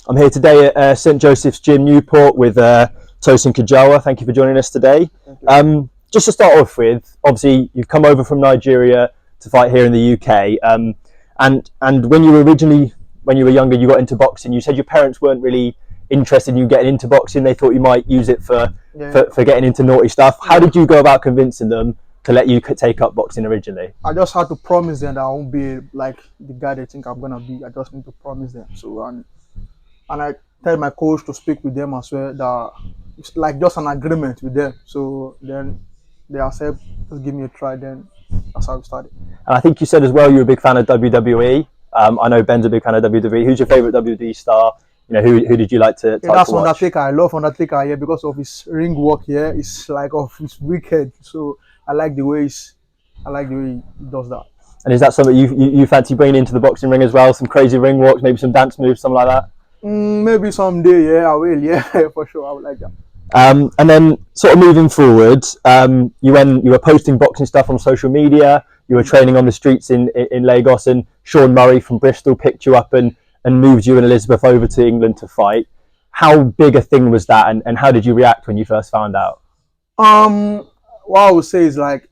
I'm here today at St Joseph's Gym, Newport, with Tosin Kejawa. Thank you for joining us today. Just to start off with, obviously you've come over from Nigeria to fight here in the UK. And when you were younger, you got into boxing. You said your parents weren't really interested in you getting into boxing. They thought you might use it for getting into naughty stuff. How did you go about convincing them to let you take up boxing originally? I just had to promise them that I won't be like the guy they think I'm gonna be. I just need to promise them. So and I tell my coach to speak with them as well. That it's like just an agreement with them. So then they accept, just give me a try. Then that's how we started. And I think you said as well you're a big fan of WWE. I know Ben's a big fan of WWE. Who's your favourite WWE star? You know, who did you like to? That's to Undertaker. I love Undertaker here because of his ring work here. It's like of his wicked. So I like the way he does that. And is that something you fancy bringing into the boxing ring as well? Some crazy ring walks, maybe some dance moves, something like that? Maybe someday, yeah, I will. Yeah, for sure, I would like that. And then sort of moving forward, you were posting boxing stuff on social media. You were training on the streets in Lagos, and Sean Murray from Bristol picked you up and moved you and Elizabeth over to England to fight. How big a thing was that, and how did you react when you first found out? What I would say is like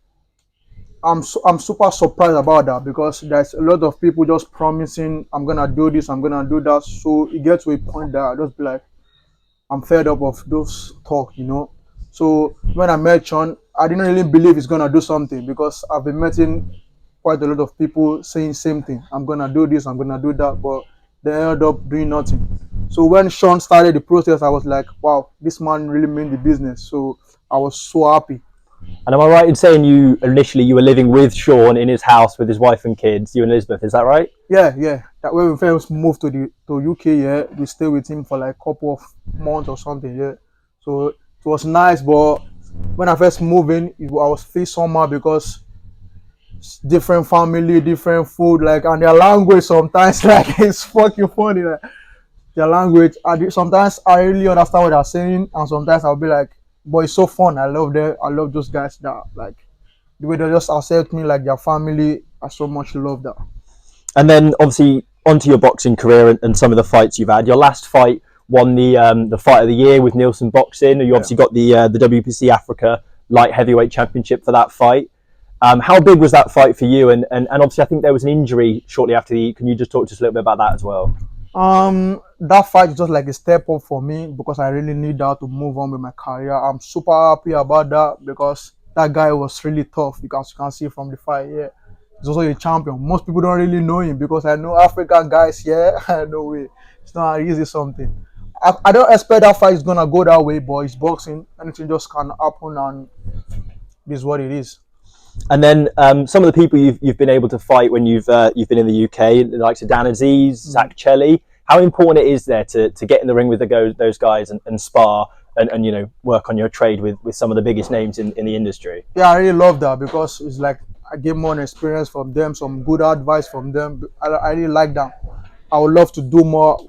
I'm super surprised about that, because there's a lot of people just promising I'm gonna do this, I'm gonna do that. So it gets to a point that I just be like, I'm fed up of those talk, you know. So when I met Sean, I didn't really believe he's gonna do something, because I've been meeting quite a lot of people saying same thing. I'm gonna do this, I'm gonna do that, but they ended up doing nothing. So when Sean started the process, I was like, wow, this man really meant the business. So I was so happy. And am I right in saying you were living with Sean in his house with his wife and kids, you and Elizabeth? Is that right? Yeah. That when we first moved to UK, yeah, we stayed with him for like a couple of months or something, yeah. So it was nice, but when I first moved in, I was feeling somehow, because different family, different food, like, and their language sometimes, like, it's fucking funny, like, their language. Sometimes I really understand what they're saying, and sometimes I'll be like, but it's so fun. I love them. I love those guys that, like, the way they just accept me like their family. I so much love that. And then obviously onto your boxing career and some of the fights you've had. Your last fight won the fight of the year with Nielsen Boxing. You obviously got the WPC Africa light heavyweight championship for that fight. How big was that fight for you? And obviously I think there was an injury shortly after can you just talk to us a little bit about that as well? That fight is just like a step up for me, because I really need that to move on with my career. I'm super happy about that, because that guy was really tough, because you can see from the fight. Yeah, he's also a champion. Most people don't really know him, because I know African guys. Yeah, no way. It's not easy something. I don't expect that fight is gonna go that way, but it's boxing. Anything just can happen, and this is what it is. And then some of the people you've been able to fight when you've been in the UK, the likes of Dan Aziz, Zach Chelly. How important it is there to get in the ring with those guys and spar and you know, work on your trade with some of the biggest names in the industry? Yeah, I really love that, because it's like I get more experience from them, some good advice from them. I really like that. I would love to do more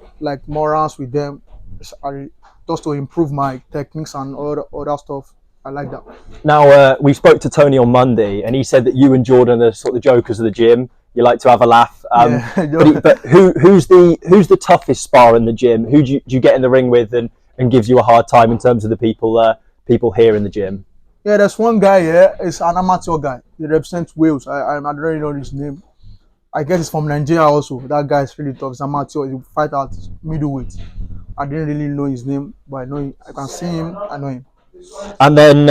rounds with them, just to improve my techniques and other stuff. I like that. Now, we spoke to Tony on Monday, and he said that you and Jordan are sort of the jokers of the gym. You like to have a laugh. But who's the toughest spar in the gym? Who do you get in the ring with and gives you a hard time in terms of the people here in the gym? Yeah, there's one guy here. It's an amateur guy. He represents Wales. I don't really know his name. I guess he's from Nigeria also. That guy is really tough. He's amateur. He fight at middleweight. I didn't really know his name, but I know him. I can see him. I know him. And then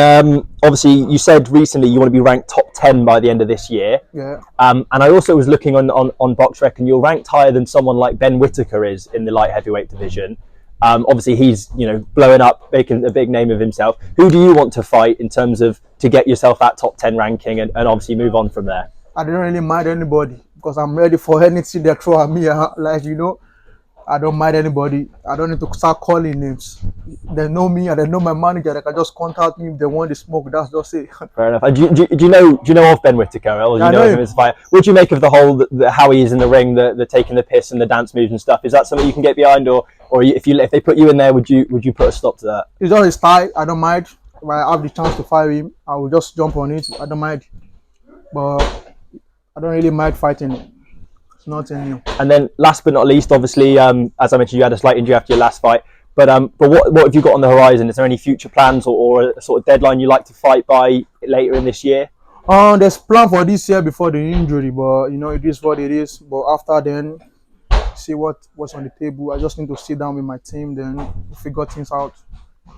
obviously you said recently you want to be ranked top 10 by the end of this year. Yeah. And I also was looking on BoxRec, and you're ranked higher than someone like Ben Whittaker is in the light heavyweight division. Obviously he's blowing up, making a big name of himself. Who do you want to fight in terms of to get yourself that top 10 ranking and obviously move on from there? I don't really mind anybody, because I'm ready for anything they throw at me. Like, you know, I don't mind anybody. I don't need to start calling names. They know me and they know my manager. They can just contact me if they want the smoke. That's just it. Fair enough. Do you know of Ben Whittaker? Or do you know him as a fighter? What do you make of the whole how he is in the ring, the taking the piss and the dance moves and stuff? Is that something you can get behind, or if they put you in there, would you put a stop to that? It's just his style. I don't mind. If I have the chance to fight him, I will just jump on it. I don't mind, but I don't really mind fighting him. It's nothing new. And then, last but not least, obviously, as I mentioned, you had a slight injury after your last fight. But what have you got on the horizon? Is there any future plans or a sort of deadline you like to fight by later in this year? There's plan for this year before the injury, but you know it is what it is. But after then, see what's on the table. I just need to sit down with my team, then figure things out.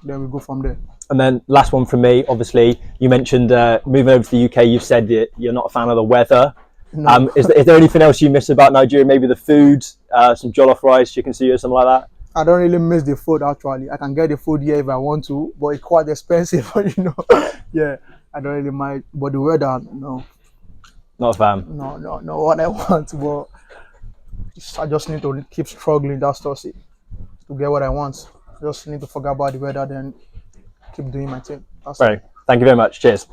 Then we go from there. And then last one from me, obviously, you mentioned moving over to the UK. You've said that you're not a fan of the weather. No. Is there anything else you miss about Nigeria? Maybe the food, some jollof rice, chicken stew, or something like that? I don't really miss the food actually. I can get the food here if I want to, but it's quite expensive, you know. Yeah, I don't really mind. But the weather, no, Not a fan. no, what I want. But I just need to keep struggling. That's just it. To get what I want. Just need to forget about the weather, then keep doing my thing. That's it. Right. Thank you very much. Cheers.